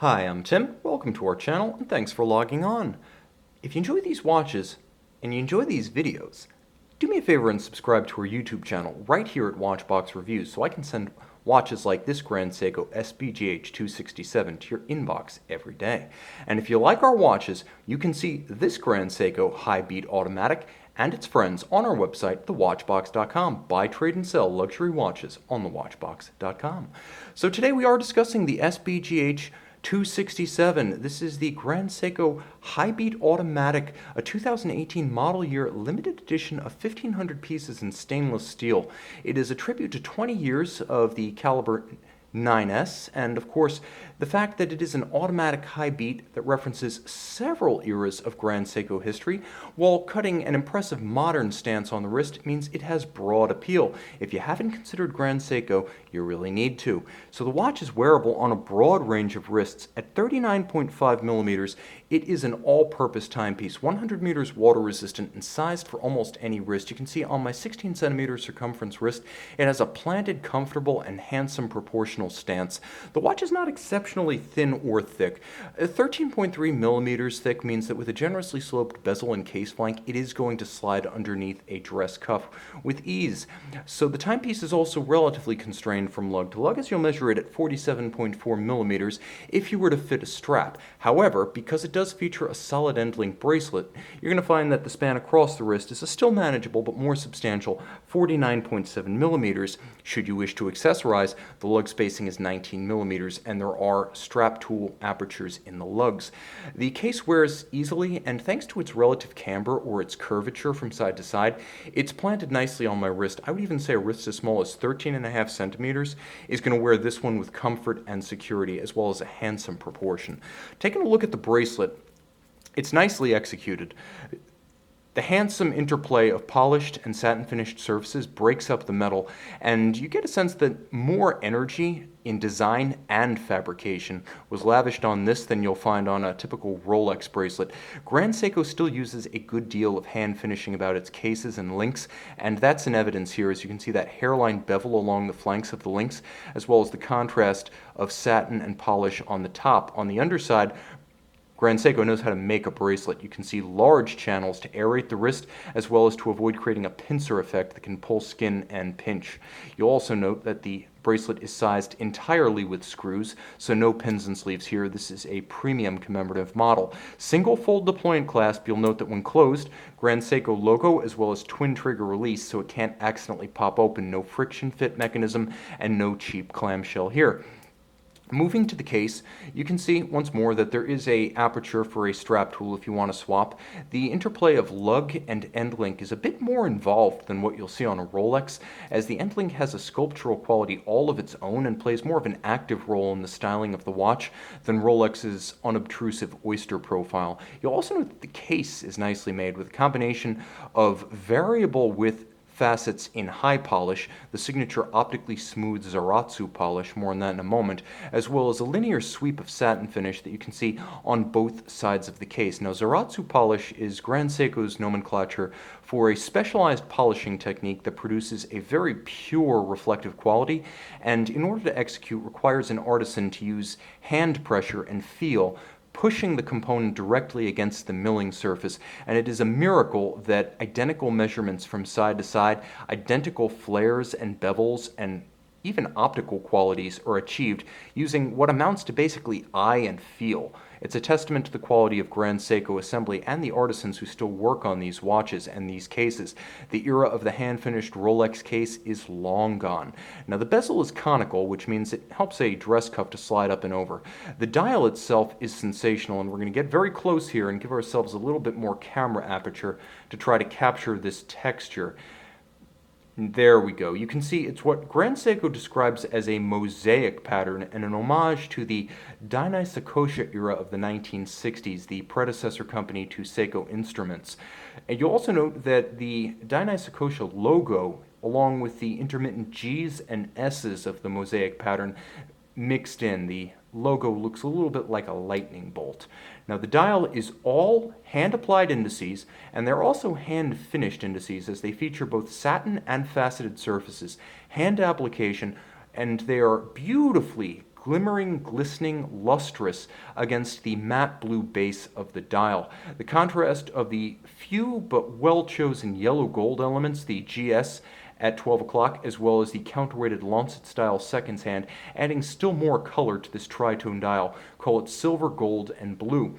Hi, I'm Tim. Welcome to our channel and thanks for logging on. If you enjoy these watches and you enjoy these videos, do me a favor and subscribe to our YouTube channel right here at Watchbox Reviews so I can send watches like this Grand Seiko SBGH267 to your inbox every day. And if you like our watches, you can see this Grand Seiko Hi-Beat automatic and its friends on our website, thewatchbox.com. Buy, trade, and sell luxury watches on thewatchbox.com. So today we are discussing the SBGH 267. This is the Grand Seiko Hi-Beat Automatic, a 2018 model year limited edition of 1,500 pieces in stainless steel. It is a tribute to 20 years of the caliber 9S, and of course, the fact that it is an automatic high beat that references several eras of Grand Seiko history, while cutting an impressive modern stance on the wrist, means it has broad appeal. If you haven't considered Grand Seiko, you really need to. So the watch is wearable on a broad range of wrists. At 39.5 millimeters, it is an all-purpose timepiece, 100 meters water resistant and sized for almost any wrist. You can see on my 16 centimeter circumference wrist, it has a planted, comfortable, and handsome proportional stance. The watch is not exceptionally thin or thick. 13.3 millimeters thick means that with a generously sloped bezel and case flank, it is going to slide underneath a dress cuff with ease. So the timepiece is also relatively constrained from lug to lug, as you'll measure it at 47.4 millimeters if you were to fit a strap. However, because it does feature a solid end-link bracelet, you're going to find that the span across the wrist is a still manageable but more substantial 49.7 millimeters. Should you wish to accessorize, the lug spacing is 19 millimeters, and there are strap tool apertures in the lugs. The case wears easily, and thanks to its relative camber or its curvature from side to side, it's planted nicely on my wrist. I would even say a wrist as small as 13.5 centimeters is going to wear this one with comfort and security, as well as a handsome proportion. Taking a look at the bracelet, it's nicely executed. The handsome interplay of polished and satin-finished surfaces breaks up the metal, and you get a sense that more energy in design and fabrication was lavished on this than you'll find on a typical Rolex bracelet. Grand Seiko still uses a good deal of hand finishing about its cases and links, and that's in evidence here, as you can see that hairline bevel along the flanks of the links, as well as the contrast of satin and polish on the top. On the underside, Grand Seiko knows how to make a bracelet. You can see large channels to aerate the wrist, as well as to avoid creating a pincer effect that can pull skin and pinch. You'll also note that the bracelet is sized entirely with screws, so no pins and sleeves here. This is a premium commemorative model. Single fold deployant clasp. You'll note that when closed, Grand Seiko logo as well as twin trigger release, so it can't accidentally pop open. No friction fit mechanism and no cheap clamshell here. Moving to the case, you can see once more that there is a aperture for a strap tool if you want to swap. The interplay of lug and end link is a bit more involved than what you'll see on a Rolex, as the end link has a sculptural quality all of its own and plays more of an active role in the styling of the watch than Rolex's unobtrusive oyster profile. You'll also note that the case is nicely made with a combination of variable width facets in high polish, the signature optically smooth Zaratsu polish, more on that in a moment, as well as a linear sweep of satin finish that you can see on both sides of the case. Now, Zaratsu polish is Grand Seiko's nomenclature for a specialized polishing technique that produces a very pure reflective quality, and in order to execute requires an artisan to use hand pressure and feel, pushing the component directly against the milling surface, and it is a miracle that identical measurements from side to side, identical flares and bevels, and even optical qualities are achieved using what amounts to basically eye and feel. It's a testament to the quality of Grand Seiko assembly and the artisans who still work on these watches and these cases. The era of the hand-finished Rolex case is long gone. Now, the bezel is conical, which means it helps a dress cuff to slide up and over. The dial itself is sensational, and we're going to get very close here and give ourselves a little bit more camera aperture to try to capture this texture. There we go. You can see it's what Grand Seiko describes as a mosaic pattern and an homage to the Dainai Sakosha era of the 1960s, the predecessor company to Seiko Instruments. And you'll also note that the Dainai Sakosha logo, along with the intermittent G's and S's of the mosaic pattern, mixed in. The logo looks a little bit like a lightning bolt. Now, the dial is all hand-applied indices, and they're also hand-finished indices, as they feature both satin and faceted surfaces, hand application, and they are beautifully glimmering, glistening, lustrous against the matte blue base of the dial. The contrast of the few but well-chosen yellow gold elements, the GS at 12 o'clock, as well as the counterweighted lancet-style seconds hand, adding still more color to this tritone dial. Call it silver, gold, and blue.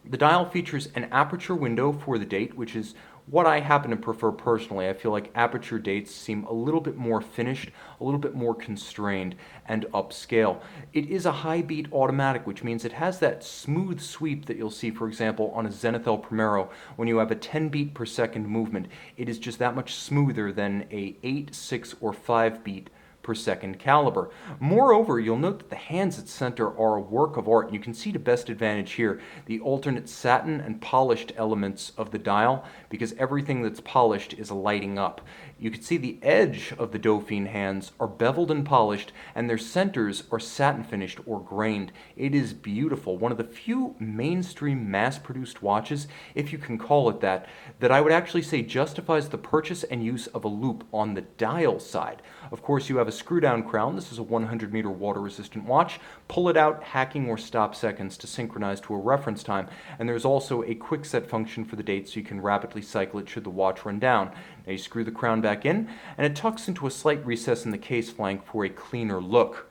The dial features an aperture window for the date, which is what I happen to prefer personally. I feel like aperture dates seem a little bit more finished, a little bit more constrained, and upscale. It is a Hi-Beat automatic, which means it has that smooth sweep that you'll see, for example, on a Zenith El Primero when you have a 10 beat per second movement. It is just that much smoother than a 8, 6, or 5 beat per second caliber. Moreover, you'll note that the hands at center are a work of art. You can see to best advantage here the alternate satin and polished elements of the dial, because everything that's polished is lighting up. You can see the edge of the Dauphine hands are beveled and polished, and their centers are satin finished or grained. It is beautiful. One of the few mainstream mass-produced watches, if you can call it that I would actually say justifies the purchase and use of a loop on the dial side. Of course, you have a screw-down crown. This is a 100-meter water-resistant watch. Pull it out, hacking or stop seconds to synchronize to a reference time. And there's also a quick set function for the date, so you can rapidly cycle it should the watch run down. Now you screw the crown back in, and it tucks into a slight recess in the case flank for a cleaner look.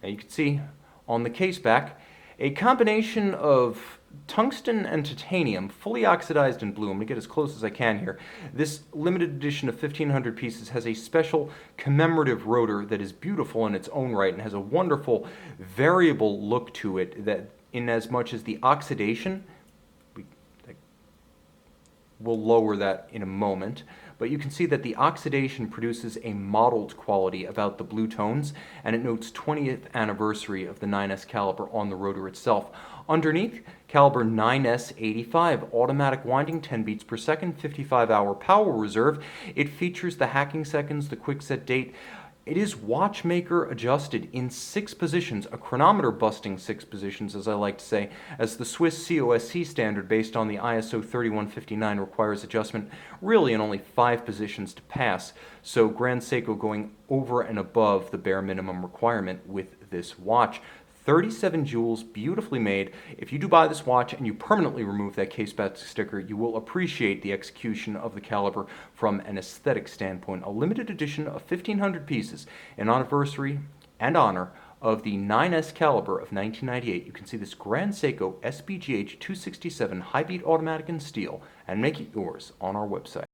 Now you can see on the case back a combination of tungsten and titanium, fully oxidized in blue. I'm going to get as close as I can here. This limited edition of 1,500 pieces has a special commemorative rotor that is beautiful in its own right and has a wonderful variable look to it, that in as much as the oxidation, we'll lower that in a moment, but you can see that the oxidation produces a mottled quality about the blue tones, and it notes 20th anniversary of the 9S caliber on the rotor itself. Underneath, caliber 9S85, automatic winding, 10 beats per second, 55-hour power reserve. It features the hacking seconds, the quick set date. It is watchmaker adjusted in 6 positions, a chronometer busting 6 positions, as I like to say, as the Swiss COSC standard based on the ISO 3159 requires adjustment really in only 5 positions to pass. So Grand Seiko going over and above the bare minimum requirement with this watch. 37 jewels, beautifully made. If you do buy this watch and you permanently remove that case back sticker, you will appreciate the execution of the caliber from an aesthetic standpoint. A limited edition of 1,500 pieces in anniversary and honor of the 9S caliber of 1998. You can see this Grand Seiko SBGH267 Hi-Beat automatic in steel and make it yours on our website.